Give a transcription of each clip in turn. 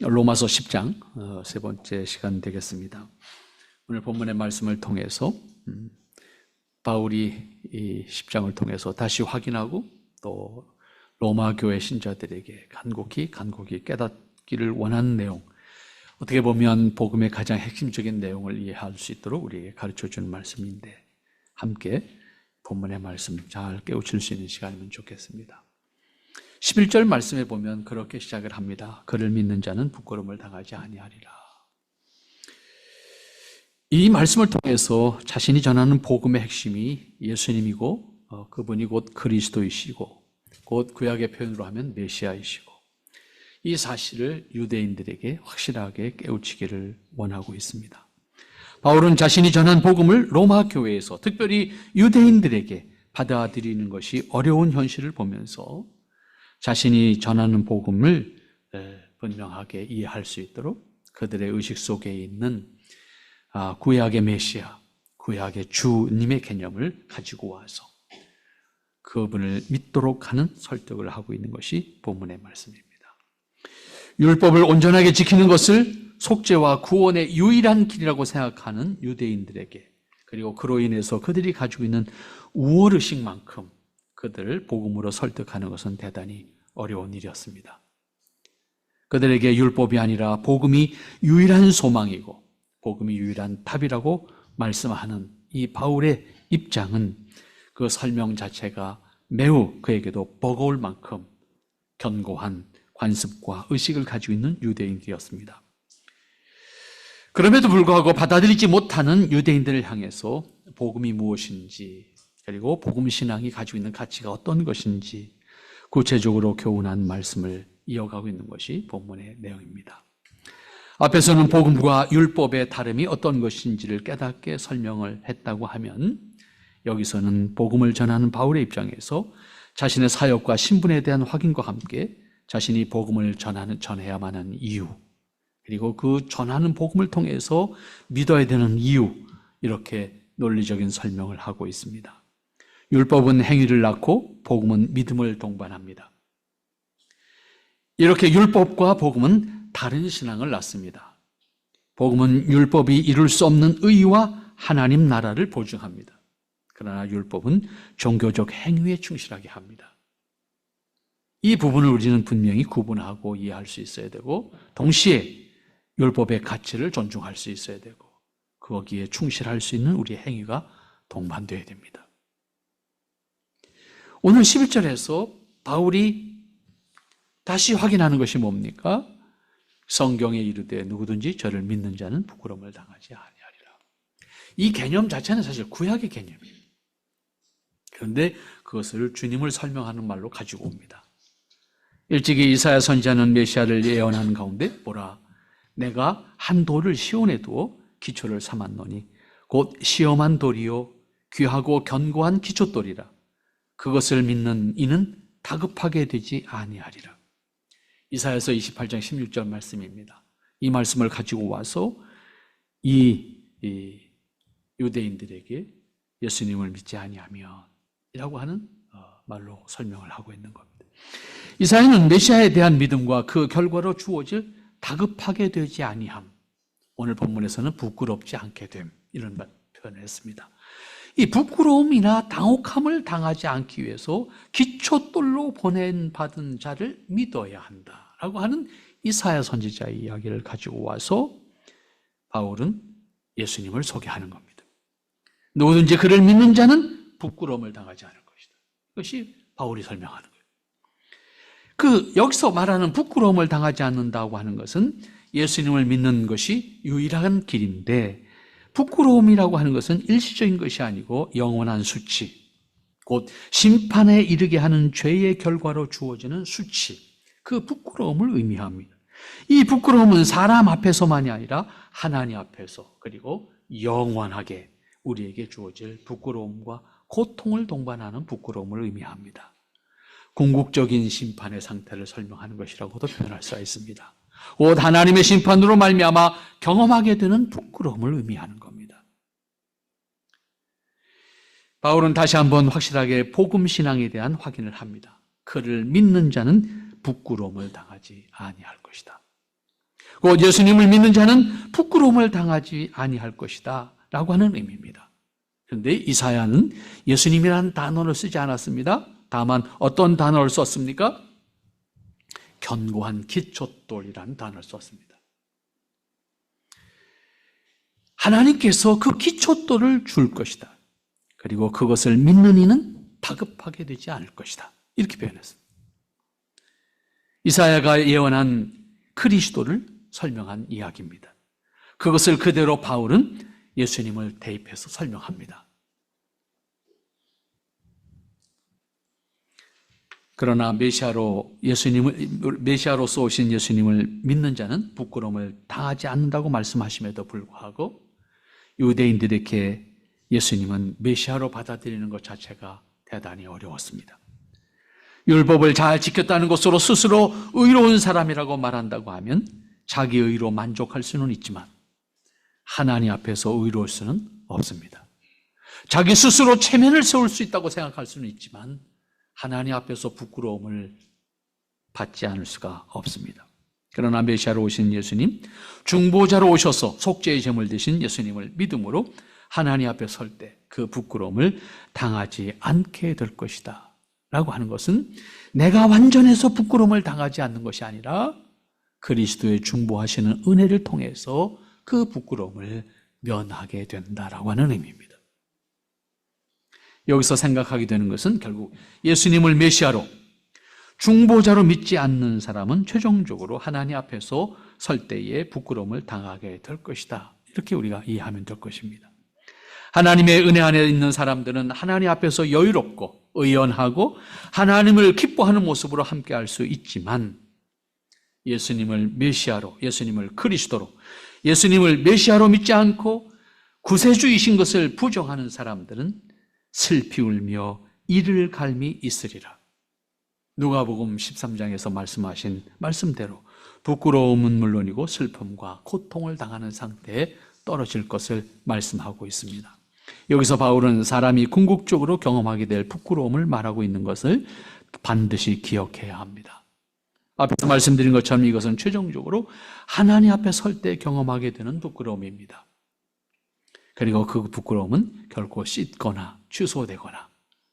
로마서 10장 세 번째 시간 되겠습니다. 오늘 본문의 말씀을 통해서 바울이 이 10장을 통해서 다시 확인하고 또 로마 교회 신자들에게 간곡히 깨닫기를 원하는 내용, 어떻게 보면 복음의 가장 핵심적인 내용을 이해할 수 있도록 우리에게 가르쳐주는 말씀인데, 함께 본문의 말씀 잘 깨우칠 수 있는 시간이면 좋겠습니다. 11절 말씀에 보면 그렇게 시작을 합니다. 그를 믿는 자는 부끄러움을 당하지 아니하리라. 이 말씀을 통해서 자신이 전하는 복음의 핵심이 예수님이고 그분이 곧 그리스도이시고 곧 구약의 표현으로 하면 메시아이시고, 이 사실을 유대인들에게 확실하게 깨우치기를 원하고 있습니다. 바울은 자신이 전한 복음을 로마 교회에서 특별히 유대인들에게 받아들이는 것이 어려운 현실을 보면서 자신이 전하는 복음을 분명하게 이해할 수 있도록 그들의 의식 속에 있는 구약의 메시아, 구약의 주님의 개념을 가지고 와서 그분을 믿도록 하는 설득을 하고 있는 것이 본문의 말씀입니다. 율법을 온전하게 지키는 것을 속죄와 구원의 유일한 길이라고 생각하는 유대인들에게, 그리고 그로 인해서 그들이 가지고 있는 우월의식만큼 그들을 복음으로 설득하는 것은 대단히 어려운 일이었습니다. 그들에게 율법이 아니라 복음이 유일한 소망이고 복음이 유일한 답이라고 말씀하는 이 바울의 입장은 그 설명 자체가 매우 그에게도 버거울 만큼 견고한 관습과 의식을 가지고 있는 유대인들이었습니다. 그럼에도 불구하고 받아들이지 못하는 유대인들을 향해서 복음이 무엇인지, 그리고 복음 신앙이 가지고 있는 가치가 어떤 것인지 구체적으로 교훈한 말씀을 이어가고 있는 것이 본문의 내용입니다. 앞에서는 복음과 율법의 다름이 어떤 것인지를 깨닫게 설명을 했다고 하면, 여기서는 복음을 전하는 바울의 입장에서 자신의 사역과 신분에 대한 확인과 함께 자신이 복음을 전해야만 하는 이유, 그리고 그 전하는 복음을 통해서 믿어야 되는 이유, 이렇게 논리적인 설명을 하고 있습니다. 율법은 행위를 낳고 복음은 믿음을 동반합니다. 이렇게 율법과 복음은 다른 신앙을 낳습니다. 복음은 율법이 이룰 수 없는 의와 하나님 나라를 보증합니다. 그러나 율법은 종교적 행위에 충실하게 합니다. 이 부분을 우리는 분명히 구분하고 이해할 수 있어야 되고, 동시에 율법의 가치를 존중할 수 있어야 되고, 거기에 충실할 수 있는 우리의 행위가 동반되어야 됩니다. 오늘 11절에서 바울이 다시 확인하는 것이 뭡니까? 성경에 이르되 누구든지 저를 믿는 자는 부끄러움을 당하지 아니하리라. 이 개념 자체는 사실 구약의 개념이에요. 그런데 그것을 주님을 설명하는 말로 가지고 옵니다. 일찍이 이사야 선지자는 메시아를 예언하는 가운데, 보라, 내가 한 돌을 시온에 두어 기초를 삼았노니 곧 시험한 돌이요 귀하고 견고한 기초돌이라. 그것을 믿는 이는 다급하게 되지 아니하리라. 이사야서 28장 16절 말씀입니다. 이 말씀을 가지고 와서 이 유대인들에게 예수님을 믿지 아니하면 이라고 하는 말로 설명을 하고 있는 겁니다. 이사야는 메시아에 대한 믿음과 그 결과로 주어질 다급하게 되지 아니함, 오늘 본문에서는 부끄럽지 않게 됨, 이런 표현을 했습니다. 이 부끄러움이나 당혹함을 당하지 않기 위해서 기초돌로 받은 자를 믿어야 한다라고 하는 이사야 선지자의 이야기를 가지고 와서 바울은 예수님을 소개하는 겁니다. 누구든지 그를 믿는 자는 부끄러움을 당하지 않을 것이다. 이것이 바울이 설명하는 거예요. 여기서 말하는 부끄러움을 당하지 않는다고 하는 것은 예수님을 믿는 것이 유일한 길인데, 부끄러움이라고 하는 것은 일시적인 것이 아니고 영원한 수치, 곧 심판에 이르게 하는 죄의 결과로 주어지는 수치, 그 부끄러움을 의미합니다. 이 부끄러움은 사람 앞에서만이 아니라 하나님 앞에서, 그리고 영원하게 우리에게 주어질 부끄러움과 고통을 동반하는 부끄러움을 의미합니다. 궁극적인 심판의 상태를 설명하는 것이라고도 표현할 수가 있습니다. 곧 하나님의 심판으로 말미암아 경험하게 되는 부끄러움을 의미하는 겁니다. 바울은 다시 한번 확실하게 복음 신앙에 대한 확인을 합니다. 그를 믿는 자는 부끄러움을 당하지 아니할 것이다. 곧 예수님을 믿는 자는 부끄러움을 당하지 아니할 것이다 라고 하는 의미입니다. 그런데 이사야는 예수님이라는 단어를 쓰지 않았습니다. 다만 어떤 단어를 썼습니까? 견고한 기초돌이라는 단어를 썼습니다. 하나님께서 그 기초돌을 줄 것이다. 그리고 그것을 믿는 이는 다급하게 되지 않을 것이다. 이렇게 표현했습니다. 이사야가 예언한 그리스도를 설명한 이야기입니다. 그것을 그대로 바울은 예수님을 대입해서 설명합니다. 그러나 메시아로서 오신 예수님을 믿는 자는 부끄러움을 당하지 않는다고 말씀하심에도 불구하고 유대인들에게 예수님은 메시아로 받아들이는 것 자체가 대단히 어려웠습니다. 율법을 잘 지켰다는 것으로 스스로 의로운 사람이라고 말한다고 하면 자기 의로 만족할 수는 있지만 하나님 앞에서 의로울 수는 없습니다. 자기 스스로 체면을 세울 수 있다고 생각할 수는 있지만 하나님 앞에서 부끄러움을 받지 않을 수가 없습니다. 그러나 메시아로 오신 예수님, 중보자로 오셔서 속죄의 제물 되신 예수님을 믿음으로 하나님 앞에 설 때 그 부끄러움을 당하지 않게 될 것이다 라고 하는 것은 내가 완전해서 부끄러움을 당하지 않는 것이 아니라 그리스도의 중보하시는 은혜를 통해서 그 부끄러움을 면하게 된다라고 하는 의미입니다. 여기서 생각하게 되는 것은 결국 예수님을 메시아로 중보자로 믿지 않는 사람은 최종적으로 하나님 앞에서 설 때에 부끄러움을 당하게 될 것이다. 이렇게 우리가 이해하면 될 것입니다. 하나님의 은혜 안에 있는 사람들은 하나님 앞에서 여유롭고 의연하고 하나님을 기뻐하는 모습으로 함께할 수 있지만 예수님을 메시아로, 예수님을 그리스도로, 예수님을 메시아로 믿지 않고 구세주이신 것을 부정하는 사람들은 슬피 울며 이를 갈미 있으리라. 누가복음 13장에서 말씀하신 말씀대로 부끄러움은 물론이고 슬픔과 고통을 당하는 상태에 떨어질 것을 말씀하고 있습니다. 여기서 바울은 사람이 궁극적으로 경험하게 될 부끄러움을 말하고 있는 것을 반드시 기억해야 합니다. 앞에서 말씀드린 것처럼 이것은 최종적으로 하나님 앞에 설 때 경험하게 되는 부끄러움입니다. 그리고 그 부끄러움은 결코 씻거나 취소되거나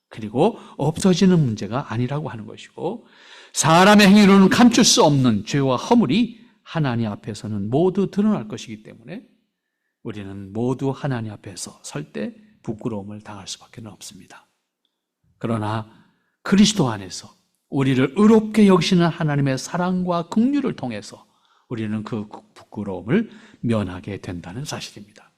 그리고 없어지는 문제가 아니라고 하는 것이고 사람의 행위로는 감출 수 없는 죄와 허물이 하나님 앞에서는 모두 드러날 것이기 때문에 우리는 모두 하나님 앞에서 설 때 부끄러움을 당할 수밖에 없습니다. 그러나 그리스도 안에서 우리를 의롭게 여기시는 하나님의 사랑과 긍휼을 통해서 우리는 그 부끄러움을 면하게 된다는 사실입니다.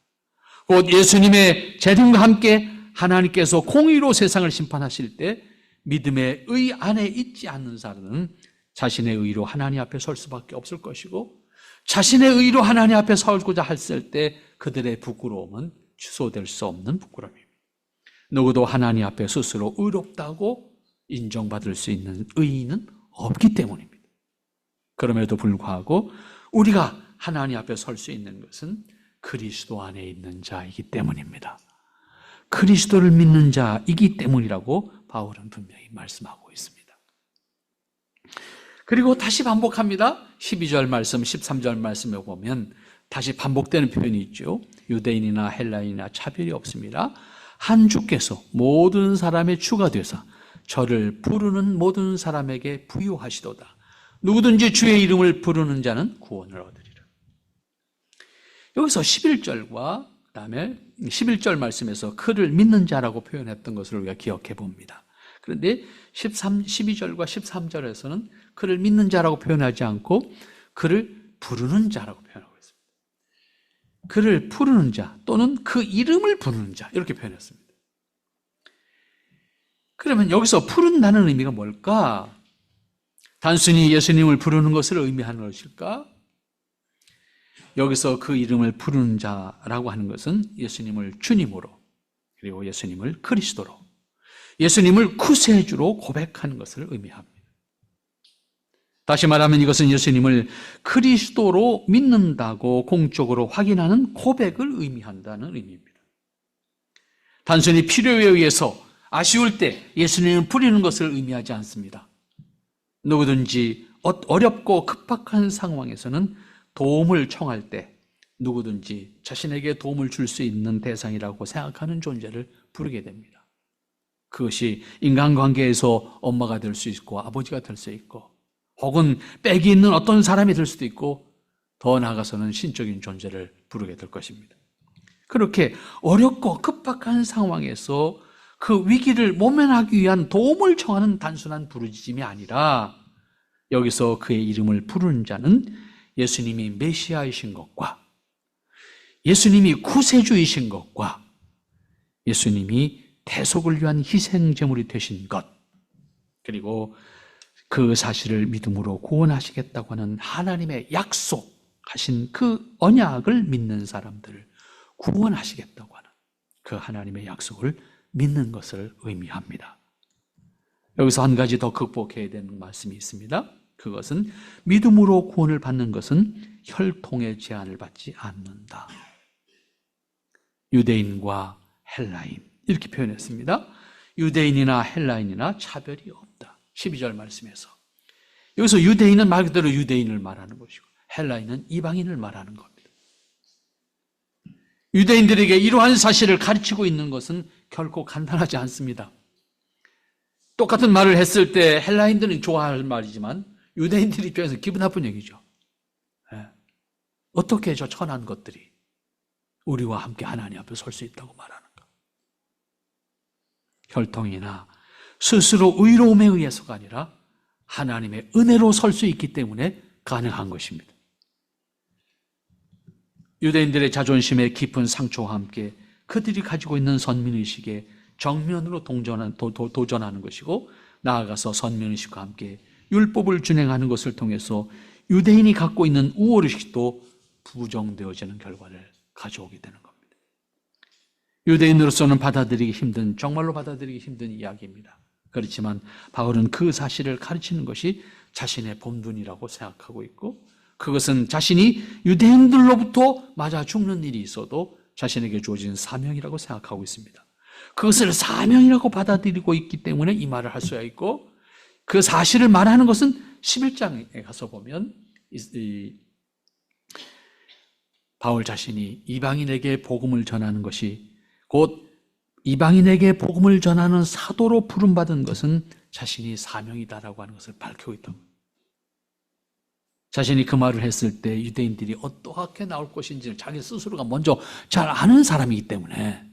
곧 예수님의 재림과 함께 하나님께서 공의로 세상을 심판하실 때 믿음의 의 안에 있지 않는 사람은 자신의 의로 하나님 앞에 설 수밖에 없을 것이고 자신의 의로 하나님 앞에 서고자 했을 때 그들의 부끄러움은 취소될 수 없는 부끄러움입니다. 누구도 하나님 앞에 스스로 의롭다고 인정받을 수 있는 의인은 없기 때문입니다. 그럼에도 불구하고 우리가 하나님 앞에 설 수 있는 것은 그리스도 안에 있는 자이기 때문입니다. 그리스도를 믿는 자이기 때문이라고 바울은 분명히 말씀하고 있습니다. 그리고 다시 반복합니다. 12절 말씀, 13절 말씀에 보면 다시 반복되는 표현이 있죠. 유대인이나 헬라인이나 차별이 없습니다. 한 주께서 모든 사람의 주가 되사 저를 부르는 모든 사람에게 부요하시도다. 누구든지 주의 이름을 부르는 자는 구원을 얻으리라. 여기서 11절과 그다음에 11절 말씀에서 그를 믿는 자라고 표현했던 것을 우리가 기억해 봅니다. 그런데 12절과 13절에서는 그를 믿는 자라고 표현하지 않고 그를 부르는 자라고 표현하고 있습니다. 그를 부르는 자 또는 그 이름을 부르는 자 이렇게 표현했습니다. 그러면 여기서 부른다는 의미가 뭘까? 단순히 예수님을 부르는 것을 의미하는 것일까? 여기서 그 이름을 부르는 자라고 하는 것은 예수님을 주님으로 그리고 예수님을 그리스도로 예수님을 구세주로 고백하는 것을 의미합니다. 다시 말하면 이것은 예수님을 그리스도로 믿는다고 공적으로 확인하는 고백을 의미한다는 의미입니다. 단순히 필요에 의해서 아쉬울 때 예수님을 부리는 것을 의미하지 않습니다. 누구든지 어렵고 급박한 상황에서는 도움을 청할 때 누구든지 자신에게 도움을 줄 수 있는 대상이라고 생각하는 존재를 부르게 됩니다. 그것이 인간관계에서 엄마가 될 수 있고 아버지가 될 수 있고 혹은 빽이 있는 어떤 사람이 될 수도 있고 더 나아가서는 신적인 존재를 부르게 될 것입니다. 그렇게 어렵고 급박한 상황에서 그 위기를 모면하기 위한 도움을 청하는 단순한 부르짖음이 아니라 여기서 그의 이름을 부르는 자는 예수님이 메시아이신 것과 예수님이 구세주이신 것과 예수님이 대속을 위한 희생제물이 되신 것, 그리고 그 사실을 믿음으로 구원하시겠다고 하는 하나님의 약속하신 그 언약을 믿는 사람들을 구원하시겠다고 하는 그 하나님의 약속을 믿는 것을 의미합니다. 여기서 한 가지 더 극복해야 되는 말씀이 있습니다. 그것은 믿음으로 구원을 받는 것은 혈통의 제한을 받지 않는다. 유대인과 헬라인 이렇게 표현했습니다. 유대인이나 헬라인이나 차별이 없다. 12절 말씀에서 여기서 유대인은 말 그대로 유대인을 말하는 것이고 헬라인은 이방인을 말하는 겁니다. 유대인들에게 이러한 사실을 가르치고 있는 것은 결코 간단하지 않습니다. 똑같은 말을 했을 때 헬라인들은 좋아할 말이지만 유대인들 입장에서 기분 나쁜 얘기죠. 어떻게 저 천한 것들이 우리와 함께 하나님 앞에 설 수 있다고 말하는가? 혈통이나 스스로 의로움에 의해서가 아니라 하나님의 은혜로 설 수 있기 때문에 가능한 것입니다. 유대인들의 자존심의 깊은 상처와 함께 그들이 가지고 있는 선민의식에 정면으로 도전하는 것이고 나아가서 선민의식과 함께 율법을 준행하는 것을 통해서 유대인이 갖고 있는 우월의식도 부정되어지는 결과를 가져오게 되는 겁니다. 유대인으로서는 받아들이기 힘든, 정말로 받아들이기 힘든 이야기입니다. 그렇지만 바울은 그 사실을 가르치는 것이 자신의 본분이라고 생각하고 있고 그것은 자신이 유대인들로부터 맞아 죽는 일이 있어도 자신에게 주어진 사명이라고 생각하고 있습니다. 그것을 사명이라고 받아들이고 있기 때문에 이 말을 할 수가 있고 그 사실을 말하는 것은 11장에 가서 보면 바울 자신이 이방인에게 복음을 전하는 것이 곧 이방인에게 복음을 전하는 사도로 부름받은 것은 자신이 사명이다라고 하는 것을 밝히고 있다고. 자신이 그 말을 했을 때 유대인들이 어떻게 나올 것인지를 자기 스스로가 먼저 잘 아는 사람이기 때문에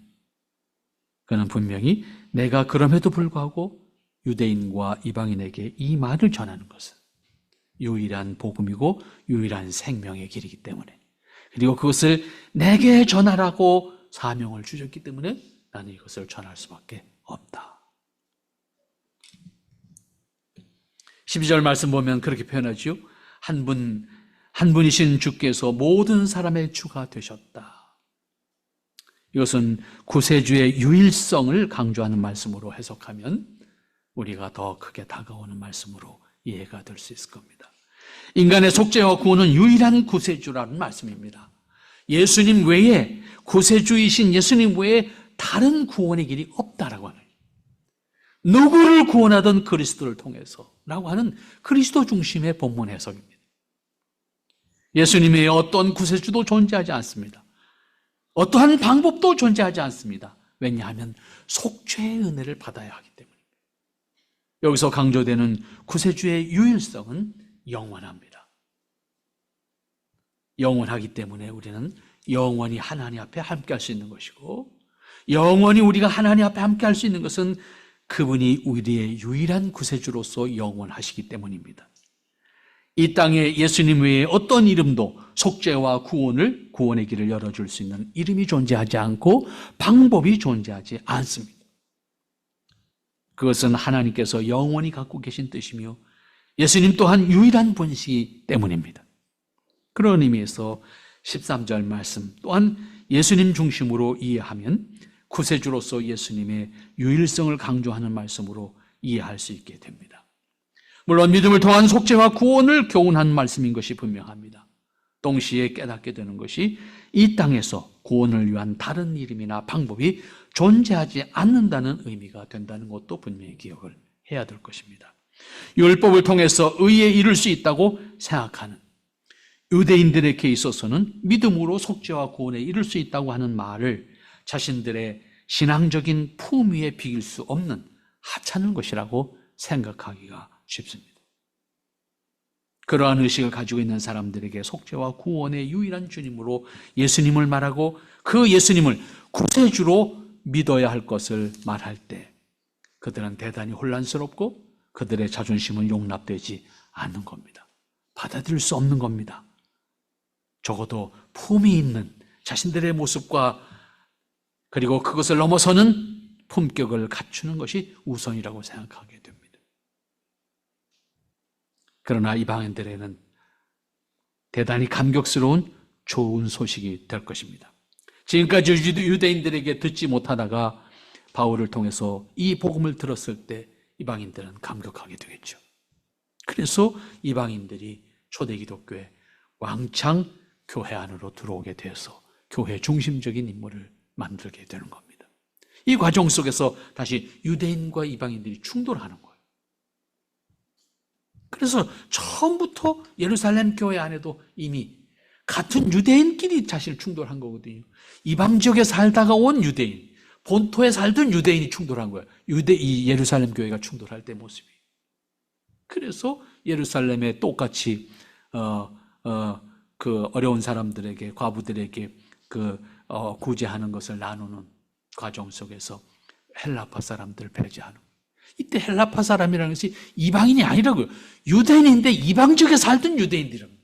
그는 분명히 내가 그럼에도 불구하고 유대인과 이방인에게 이 말을 전하는 것은 유일한 복음이고 유일한 생명의 길이기 때문에 그리고 그것을 내게 전하라고 사명을 주셨기 때문에 나는 이것을 전할 수밖에 없다. 12절 말씀 보면 그렇게 표현하지요. 한 분이신 주께서 모든 사람의 주가 되셨다. 이것은 구세주의 유일성을 강조하는 말씀으로 해석하면 우리가 더 크게 다가오는 말씀으로 이해가 될 수 있을 겁니다. 인간의 속죄와 구원은 유일한 구세주라는 말씀입니다. 예수님 외에 구세주이신 예수님 외에 다른 구원의 길이 없다라고 하는 누구를 구원하던 그리스도를 통해서라고 하는 그리스도 중심의 본문 해석입니다. 예수님의 어떤 구세주도 존재하지 않습니다. 어떠한 방법도 존재하지 않습니다. 왜냐하면 속죄의 은혜를 받아야 하기 때문입니다. 여기서 강조되는 구세주의 유일성은 영원합니다. 영원하기 때문에 우리는 영원히 하나님 앞에 함께 할 수 있는 것이고 영원히 우리가 하나님 앞에 함께 할 수 있는 것은 그분이 우리의 유일한 구세주로서 영원하시기 때문입니다. 이 땅에 예수님 외에 어떤 이름도 속죄와 구원의 길을 열어줄 수 있는 이름이 존재하지 않고 방법이 존재하지 않습니다. 그것은 하나님께서 영원히 갖고 계신 뜻이며 예수님 또한 유일한 분이시기 때문입니다. 그런 의미에서 13절 말씀 또한 예수님 중심으로 이해하면 구세주로서 예수님의 유일성을 강조하는 말씀으로 이해할 수 있게 됩니다. 물론 믿음을 통한 속죄와 구원을 교훈한 말씀인 것이 분명합니다. 동시에 깨닫게 되는 것이 이 땅에서 구원을 위한 다른 이름이나 방법이 존재하지 않는다는 의미가 된다는 것도 분명히 기억을 해야 될 것입니다. 율법을 통해서 의에 이를 수 있다고 생각하는 유대인들에게 있어서는 믿음으로 속죄와 구원에 이를 수 있다고 하는 말을 자신들의 신앙적인 품위에 비길 수 없는 하찮은 것이라고 생각하기가 쉽습니다. 그러한 의식을 가지고 있는 사람들에게 속죄와 구원의 유일한 주님으로 예수님을 말하고 그 예수님을 구세주로 믿어야 할 것을 말할 때 그들은 대단히 혼란스럽고 그들의 자존심은 용납되지 않는 겁니다. 받아들일 수 없는 겁니다. 적어도 품이 있는 자신들의 모습과 그리고 그것을 넘어서는 품격을 갖추는 것이 우선이라고 생각하게 됩니다. 그러나 이방인들에게는 대단히 감격스러운 좋은 소식이 될 것입니다. 지금까지 유대인들에게 듣지 못하다가 바울을 통해서 이 복음을 들었을 때 이방인들은 감격하게 되겠죠. 그래서 이방인들이 초대 기독교에 왕창 교회 안으로 들어오게 되어서 교회 중심적인 인물을 만들게 되는 겁니다. 이 과정 속에서 다시 유대인과 이방인들이 충돌하는 거예요. 그래서 처음부터 예루살렘 교회 안에도 이미 같은 유대인끼리 사실 충돌한 거거든요. 이방 지역에 살다가 온 유대인, 본토에 살던 유대인이 충돌한 거예요. 이 예루살렘 교회가 충돌할 때 모습이. 그래서 예루살렘에 똑같이 그 어려운 사람들에게, 과부들에게 구제하는 것을 나누는 과정 속에서 헬라파 사람들을 배제하는 거예요. 이때 헬라파 사람이라는 것이 이방인이 아니라고요. 유대인인데 이방 지역에 살던 유대인들이라고요.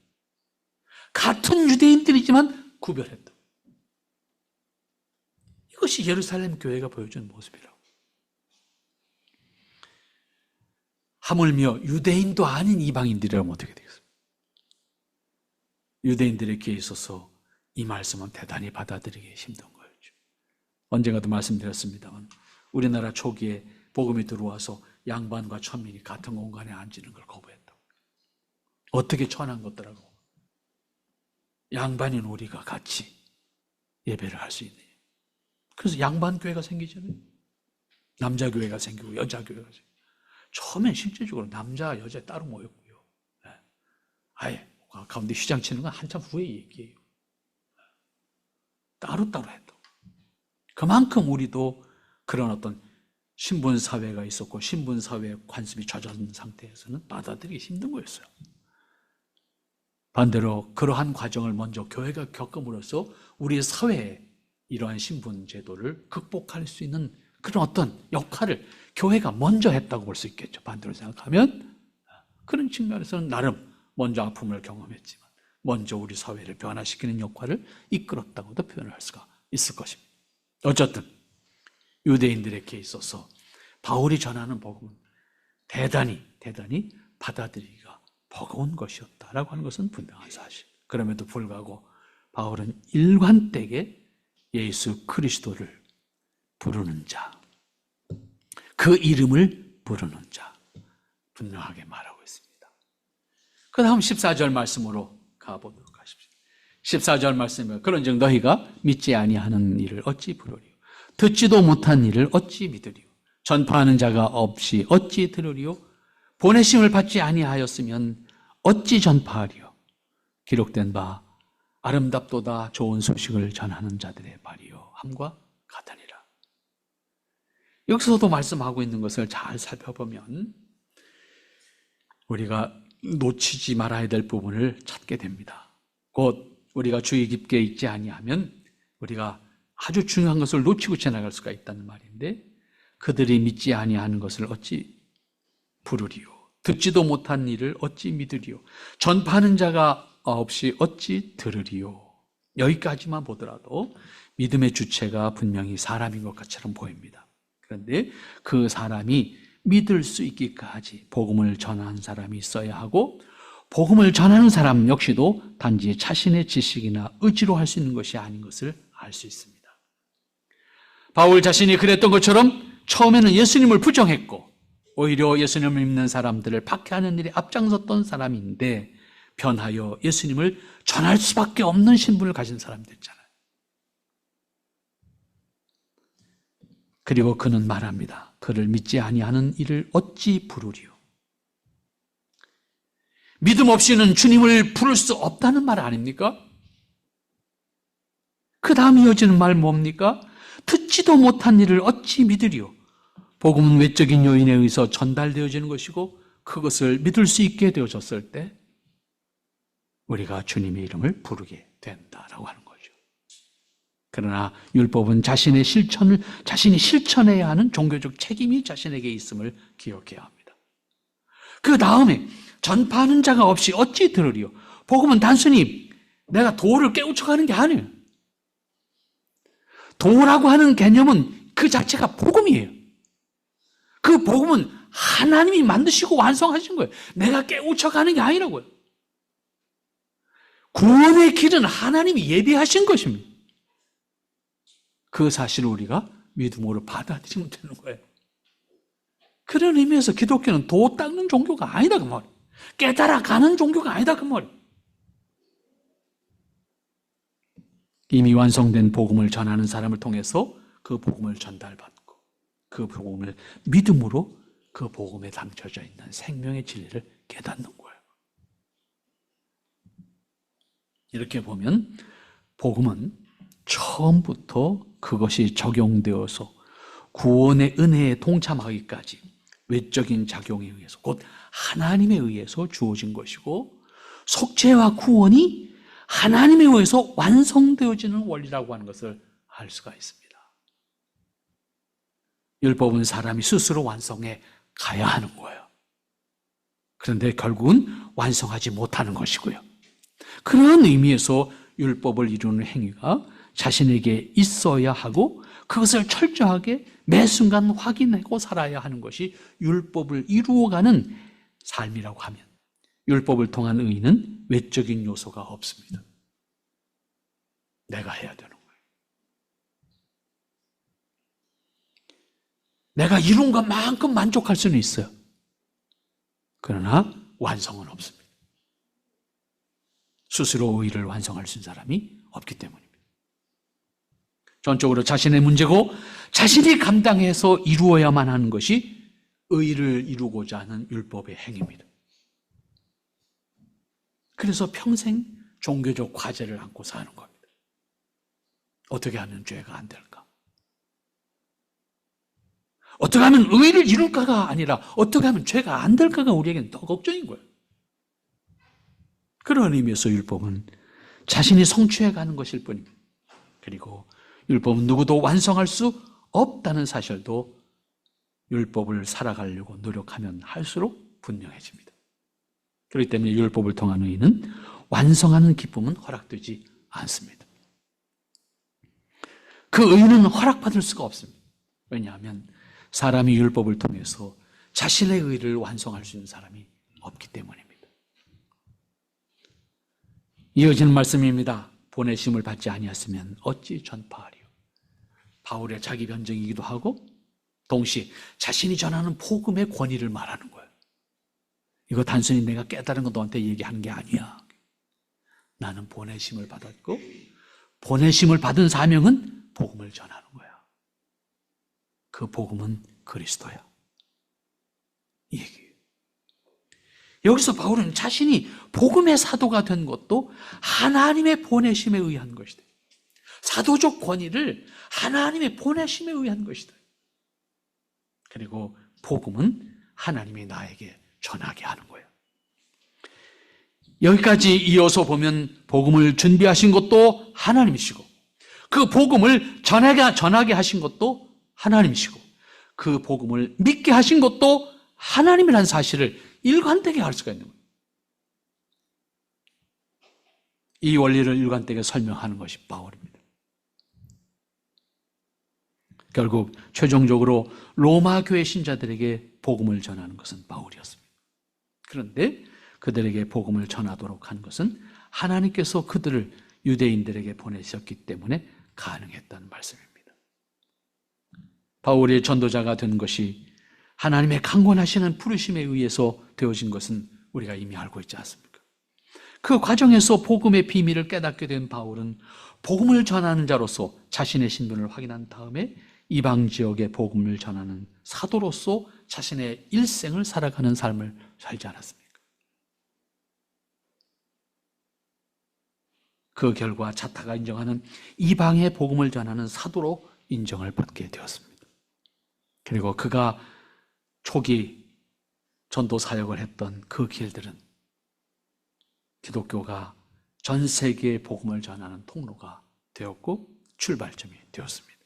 같은 유대인들이지만 구별했다. 이것이 예루살렘 교회가 보여주는 모습이라고. 하물며 유대인도 아닌 이방인들이라면 어떻게 되겠습니까? 유대인들에게 있어서 이 말씀은 대단히 받아들이기 힘든 거였죠. 언젠가도 말씀드렸습니다만 우리나라 초기에 복음이 들어와서 양반과 천민이 같은 공간에 앉는 걸 거부했다고. 어떻게 천한 것더라고. 양반인 우리가 같이 예배를 할 수 있느냐. 그래서 양반교회가 생기잖아요. 남자교회가 생기고 여자교회가 생기고. 처음엔 실제적으로 남자, 여자 따로 모였고요. 아예 가운데 휘장치는 건 한참 후의 얘기예요. 따로따로 했다고. 그만큼 우리도 그런 어떤 신분사회가 있었고 신분사회의 관습이 젖은 상태에서는 받아들이기 힘든 거였어요. 반대로 그러한 과정을 먼저 교회가 겪음으로써 우리의 사회에 이러한 신분제도를 극복할 수 있는 그런 어떤 역할을 교회가 먼저 했다고 볼 수 있겠죠. 반대로 생각하면 그런 측면에서는 나름 먼저 아픔을 경험했지만 먼저 우리 사회를 변화시키는 역할을 이끌었다고도 표현할 수가 있을 것입니다. 어쨌든 유대인들에게 있어서 바울이 전하는 복음은 대단히 받아들이기가 버거운 것이었다라고 하는 것은 분명한 사실. 그럼에도 불구하고 바울은 일관되게 예수 그리스도를 부르는 자, 그 이름을 부르는 자 분명하게 말하고 있습니다. 그 다음 14절 말씀으로 가보도록 하십시오. 14절 말씀에 그런즉 너희가 믿지 아니하는 일을 어찌 부르리요? 듣지도 못한 일을 어찌 믿으리요? 전파하는 자가 없이 어찌 들으리요? 보내심을 받지 아니하였으면 어찌 전파하리요? 기록된 바 아름답도다 좋은 소식을 전하는 자들의 발이요 함과 같으니라. 여기서도 말씀하고 있는 것을 잘 살펴보면 우리가 놓치지 말아야 될 부분을 찾게 됩니다. 곧 우리가 주의 깊게 있지 아니하면 우리가 아주 중요한 것을 놓치고 지나갈 수가 있다는 말인데, 그들이 믿지 아니하는 것을 어찌 부르리요? 듣지도 못한 일을 어찌 믿으리요? 전파하는 자가 없이 어찌 들으리요? 여기까지만 보더라도 믿음의 주체가 분명히 사람인 것 같처럼 보입니다. 그런데 그 사람이 믿을 수 있기까지 복음을 전하는 사람이 있어야 하고, 복음을 전하는 사람 역시도 단지 자신의 지식이나 의지로 할 수 있는 것이 아닌 것을 알 수 있습니다. 바울 자신이 그랬던 것처럼 처음에는 예수님을 부정했고 오히려 예수님을 믿는 사람들을 박해하는 일에 앞장섰던 사람인데 변하여 예수님을 전할 수밖에 없는 신분을 가진 사람이 됐잖아요. 그리고 그는 말합니다. 그를 믿지 아니하는 이를 어찌 부르리요? 믿음 없이는 주님을 부를 수 없다는 말 아닙니까? 그 다음 이어지는 말 뭡니까? 듣지도 못한 일을 어찌 믿으리요? 복음은 외적인 요인에 의해서 전달되어지는 것이고 그것을 믿을 수 있게 되어졌을 때 우리가 주님의 이름을 부르게 된다라고 하는 거죠. 그러나 율법은 자신이 실천해야 하는 종교적 책임이 자신에게 있음을 기억해야 합니다. 그 다음에 전파하는 자가 없이 어찌 들으리요? 복음은 단순히 내가 도를 깨우쳐가는 게 아니에요. 도라고 하는 개념은 그 자체가 복음이에요. 그 복음은 하나님이 만드시고 완성하신 거예요. 내가 깨우쳐가는 게 아니라고요. 구원의 길은 하나님이 예비하신 것입니다. 그 사실을 우리가 믿음으로 받아들이면 되는 거예요. 그런 의미에서 기독교는 도 닦는 종교가 아니다 그 말이에요. 깨달아가는 종교가 아니다 그 말이에요. 이미 완성된 복음을 전하는 사람을 통해서 그 복음을 전달받고 그 복음을 믿음으로 그 복음에 담겨져 있는 생명의 진리를 깨닫는 거예요. 이렇게 보면 복음은 처음부터 그것이 적용되어서 구원의 은혜에 동참하기까지 외적인 작용에 의해서 곧 하나님에 의해서 주어진 것이고 속죄와 구원이 하나님에 의해서 완성되어지는 원리라고 하는 것을 알 수가 있습니다. 율법은 사람이 스스로 완성해 가야 하는 거예요. 그런데 결국은 완성하지 못하는 것이고요. 그런 의미에서 율법을 이루는 행위가 자신에게 있어야 하고 그것을 철저하게 매 순간 확인하고 살아야 하는 것이 율법을 이루어가는 삶이라고 하면 율법을 통한 의의는 외적인 요소가 없습니다. 내가 해야 되는 거예요. 내가 이룬 것만큼 만족할 수는 있어요. 그러나 완성은 없습니다. 스스로 의의를 완성할 수 있는 사람이 없기 때문입니다. 전적으로 자신의 문제고 자신이 감당해서 이루어야만 하는 것이 의의를 이루고자 하는 율법의 행위입니다. 그래서 평생 종교적 과제를 안고 사는 겁니다. 어떻게 하면 죄가 안 될까? 어떻게 하면 의의를 이룰까가 아니라 어떻게 하면 죄가 안 될까가 우리에게는 더 걱정인 거예요. 그런 의미에서 율법은 자신이 성취해가는 것일 뿐입니다. 그리고 율법은 누구도 완성할 수 없다는 사실도 율법을 살아가려고 노력하면 할수록 분명해집니다. 그렇기 때문에 율법을 통한 의의는 완성하는 기쁨은 허락되지 않습니다. 그 의의는 허락받을 수가 없습니다. 왜냐하면 사람이 율법을 통해서 자신의 의의를 완성할 수 있는 사람이 없기 때문입니다. 이어지는 말씀입니다. 보내심을 받지 아니했으면 어찌 전파하리요. 바울의 자기 변증이기도 하고 동시에 자신이 전하는 복음의 권위를 말하는 거예요. 이거 단순히 내가 깨달은 거 너한테 얘기하는 게 아니야. 나는 보내심을 받았고 보내심을 받은 사명은 복음을 전하는 거야. 그 복음은 그리스도야. 이 얘기예요. 여기서 바울은 자신이 복음의 사도가 된 것도 하나님의 보내심에 의한 것이다. 사도적 권위를 하나님의 보내심에 의한 것이다. 그리고 복음은 하나님이 나에게 전하게 하는 거예요. 여기까지 이어서 보면 복음을 준비하신 것도 하나님이시고 그 복음을 전하게 하신 것도 하나님이시고 그 복음을 믿게 하신 것도 하나님이라는 사실을 일관되게 알 수가 있는 거예요. 이 원리를 일관되게 설명하는 것이 바울입니다. 결국 최종적으로 로마 교회 신자들에게 복음을 전하는 것은 바울이었습니다. 그런데 그들에게 복음을 전하도록 한 것은 하나님께서 그들을 유대인들에게 보내셨기 때문에 가능했다는 말씀입니다. 바울이 전도자가 된 것이 하나님의 강권하시는 부르심에 의해서 되어진 것은 우리가 이미 알고 있지 않습니까? 그 과정에서 복음의 비밀을 깨닫게 된 바울은 복음을 전하는 자로서 자신의 신분을 확인한 다음에 이방 지역의 복음을 전하는 사도로서 자신의 일생을 살아가는 삶을 살지 않았습니까? 그 결과 자타가 인정하는 이방의 복음을 전하는 사도로 인정을 받게 되었습니다. 그리고 그가 초기 전도 사역을 했던 그 길들은 기독교가 전 세계에 복음을 전하는 통로가 되었고 출발점이 되었습니다.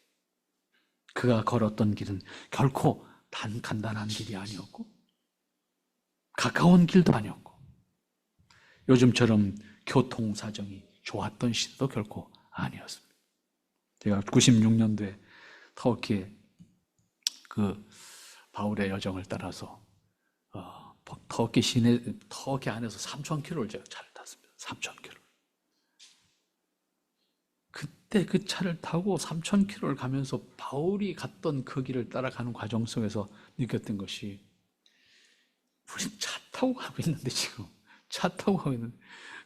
그가 걸었던 길은 결코 간단한 길이 아니었고 가까운 길도 아니었고 요즘처럼 교통사정이 좋았던 시대도 결코 아니었습니다. 제가 96년도에 터키에 그 바울의 여정을 따라서 터키 안에서 3,000km를 제가 차를 탔습니다. 3,000km. 그때 그 차를 타고 3,000km를 가면서 바울이 갔던 그 길을 따라가는 과정 속에서 느꼈던 것이, 우리 차 타고 가고 있는데 지금 차 타고 가고 있는데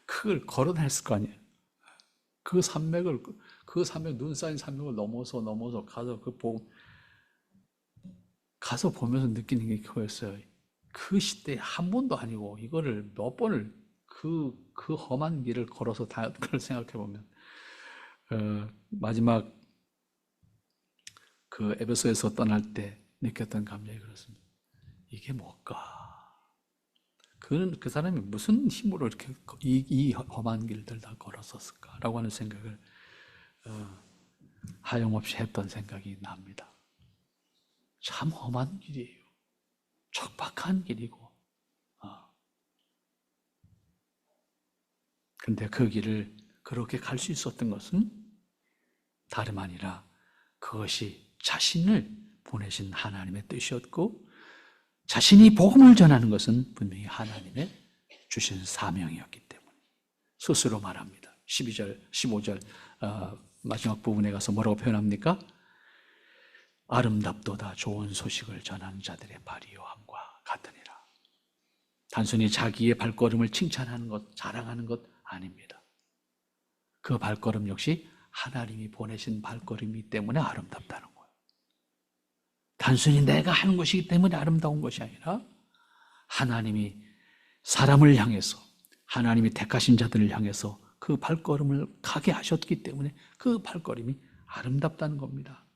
그걸 걸어 다녔을 거 아니에요. 그 산맥 눈 쌓인 산맥을 넘어서 가서 보면서 느끼는 게 그거였어요. 그 시대에 한 번도 아니고 이거를 몇 번을 그 험한 길을 걸어서 다 그걸 생각해 보면 마지막 그 에베소에서 떠날 때 느꼈던 감정이 그렇습니다. 이게 뭘까? 그 사람이 무슨 힘으로 이렇게 이 험한 길들 다 걸었었을까라고 하는 생각을 하염없이 했던 생각이 납니다. 참 험한 길이에요. 척박한 길이고. 그런데 그 길을 그렇게 갈 수 있었던 것은 다름 아니라 그것이 자신을 보내신 하나님의 뜻이었고, 자신이 복음을 전하는 것은 분명히 하나님의 주신 사명이었기 때문에 스스로 말합니다. 12절, 15절 마지막 부분에 가서 뭐라고 표현합니까? 아름답도다 좋은 소식을 전하는 자들의 발이요함과 같으니라. 단순히 자기의 발걸음을 칭찬하는 것, 자랑하는 것 아닙니다. 그 발걸음 역시 하나님이 보내신 발걸음이기 때문에 아름답다는 거예요. 단순히 내가 하는 것이기 때문에 아름다운 것이 아니라 하나님이 사람을 향해서, 하나님이 택하신 자들을 향해서 그 발걸음을 가게 하셨기 때문에 그 발걸음이 아름답다는 겁니다.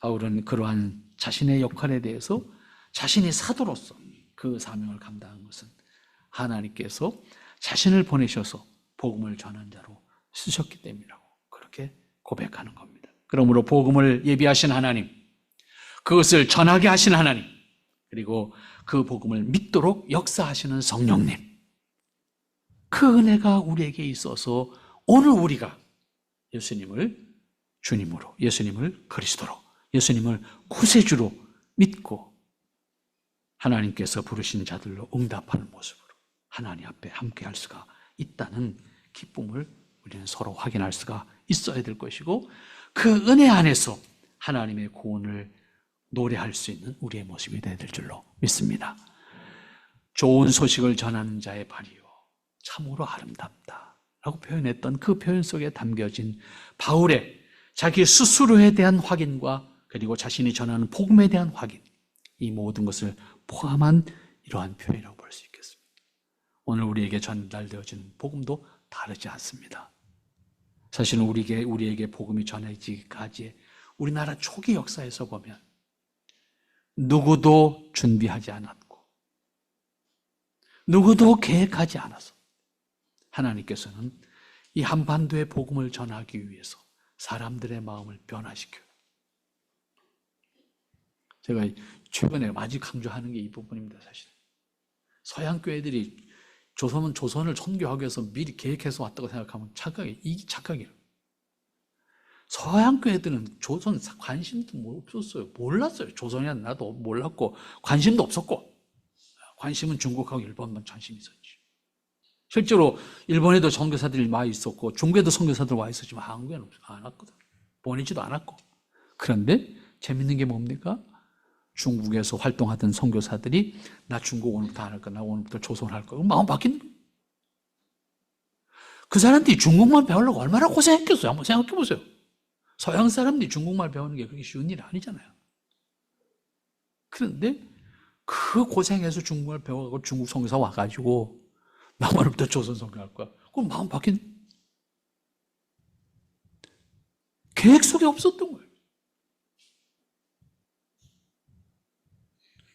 바울은 그러한 자신의 역할에 대해서 자신이 사도로서 그 사명을 감당한 것은 하나님께서 자신을 보내셔서 복음을 전한 자로 쓰셨기 때문이라고 그렇게 고백하는 겁니다. 그러므로 복음을 예비하신 하나님, 그것을 전하게 하신 하나님, 그리고 그 복음을 믿도록 역사하시는 성령님, 그 은혜가 우리에게 있어서 오늘 우리가 예수님을 주님으로, 예수님을 그리스도로, 예수님을 구세주로 믿고 하나님께서 부르신 자들로 응답하는 모습으로 하나님 앞에 함께 할 수가 있다는 기쁨을 우리는 서로 확인할 수가 있어야 될 것이고, 그 은혜 안에서 하나님의 구원을 노래할 수 있는 우리의 모습이 되어야 될 줄로 믿습니다. 좋은 소식을 전하는 자의 발이요 참으로 아름답다 라고 표현했던 그 표현 속에 담겨진 바울의 자기 스스로에 대한 확인과 그리고 자신이 전하는 복음에 대한 확인, 이 모든 것을 포함한 이러한 표현이라고 볼 수 있겠습니다. 오늘 우리에게 전달되어지는 복음도 다르지 않습니다. 사실은 우리에게 복음이 전해지기까지 우리나라 초기 역사에서 보면 누구도 준비하지 않았고 누구도 계획하지 않아서 하나님께서는 이 한반도의 복음을 전하기 위해서 사람들의 마음을 변화시켜요. 제가 최근에 아주 강조하는 게 이 부분입니다. 사실 서양 교회들이 조선을 선교하기 위해서 미리 계획해서 왔다고 생각하면 이게 착각이에요. 서양 교회들은 조선 관심도 없었어요. 몰랐어요. 조선이란 나도 몰랐고 관심도 없었고, 관심은 중국하고 일본만 관심이 있었지. 실제로 일본에도 선교사들이 많이 있었고 중국에도 선교사들 와 있었지만 한국에는 안 왔거든. 보내지도 않았고. 그런데 재밌는 게 뭡니까? 중국에서 활동하던 선교사들이 나 중국 오늘부터 안 할 거야, 나 오늘부터 조선 할 거야. 마음 바뀌는 거예요. 그 사람들이 중국말 배우려고 얼마나 고생했겠어요. 한번 생각해 보세요. 서양 사람들이 중국말 배우는 게 그렇게 쉬운 일이 아니잖아요. 그런데 그 고생해서 중국말 배워가고 중국 선교사 와가지고 나 오늘부터 조선 선교할 거야. 그럼 마음 바뀐. 계획 속에 없었던 거예요.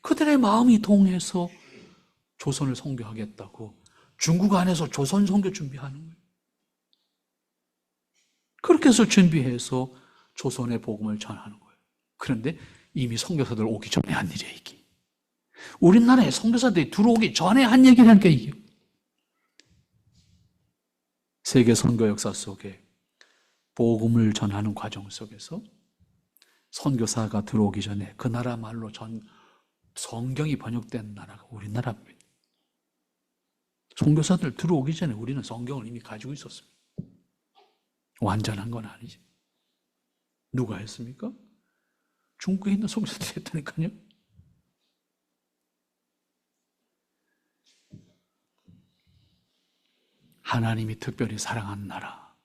그들의 마음이 동해서 조선을 선교하겠다고 중국 안에서 조선 선교 준비하는 거예요. 그렇게 해서 준비해서 조선의 복음을 전하는 거예요. 그런데 이미 선교사들 오기 전에 한 일이에요, 이게. 우리나라에 선교사들이 들어오기 전에 한 얘기라니까, 이게. 세계 선교 역사 속에 복음을 전하는 과정 속에서 선교사가 들어오기 전에 그 나라 말로 성경이 번역된 나라가 우리나라입니다. 선교사들 들어오기 전에 우리는 성경을 이미 가지고 있었습니다. 완전한 건 아니지. 누가 했습니까? 중국에 있는 선교사들이 했다니까요. 하나님이 특별히 사랑하는 나라,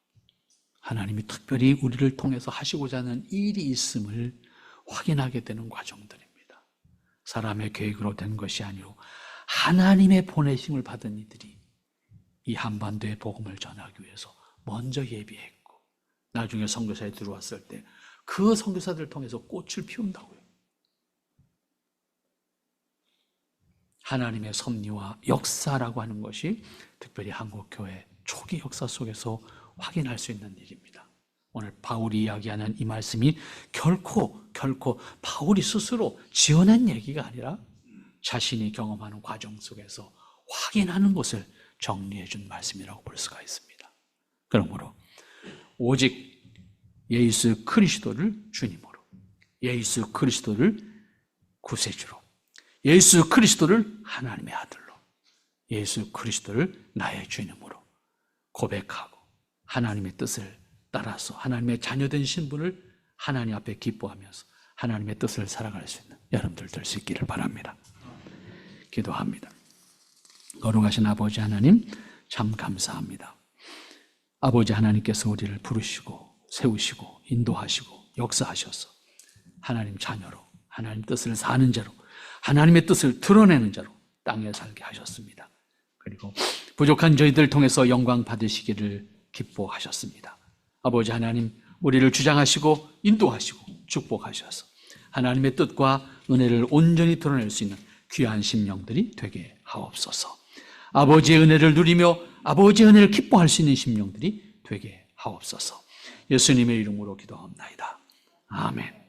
하나님이 특별히 우리를 통해서 하시고자 하는 일이 있음을 확인하게 되는 과정들입니다. 사람의 계획으로 된 것이 아니고 하나님의 보내심을 받은 이들이 이 한반도의 복음을 전하기 위해서 먼저 예비했고 나중에 선교사에 들어왔을 때 그 선교사들을 통해서 꽃을 피운다고요. 하나님의 섭리와 역사라고 하는 것이 특별히 한국교회 초기 역사 속에서 확인할 수 있는 일입니다. 오늘 바울이 이야기하는 이 말씀이 결코 바울이 스스로 지어낸 얘기가 아니라 자신이 경험하는 과정 속에서 확인하는 것을 정리해 준 말씀이라고 볼 수가 있습니다. 그러므로 오직 예수 그리스도를 주님으로, 예수 그리스도를 구세주로, 예수 그리스도를 하나님의 아들로, 예수 그리스도를 나의 주님으로 고백하고 하나님의 뜻을 따라서 하나님의 자녀된 신분을 하나님 앞에 기뻐하면서 하나님의 뜻을 살아갈 수 있는 여러분들 될 수 있기를 바랍니다. 기도합니다. 거룩하신 아버지 하나님, 참 감사합니다. 아버지 하나님께서 우리를 부르시고 세우시고 인도하시고 역사하셔서 하나님 자녀로, 하나님 뜻을 사는 자로, 하나님의 뜻을 드러내는 자로 땅에 살게 하셨습니다. 그리고 부족한 저희들 통해서 영광 받으시기를 기뻐하셨습니다. 아버지 하나님, 우리를 주장하시고 인도하시고 축복하셔서 하나님의 뜻과 은혜를 온전히 드러낼 수 있는 귀한 심령들이 되게 하옵소서. 아버지의 은혜를 누리며 아버지의 은혜를 기뻐할 수 있는 심령들이 되게 하옵소서. 예수님의 이름으로 기도합나이다. 아멘.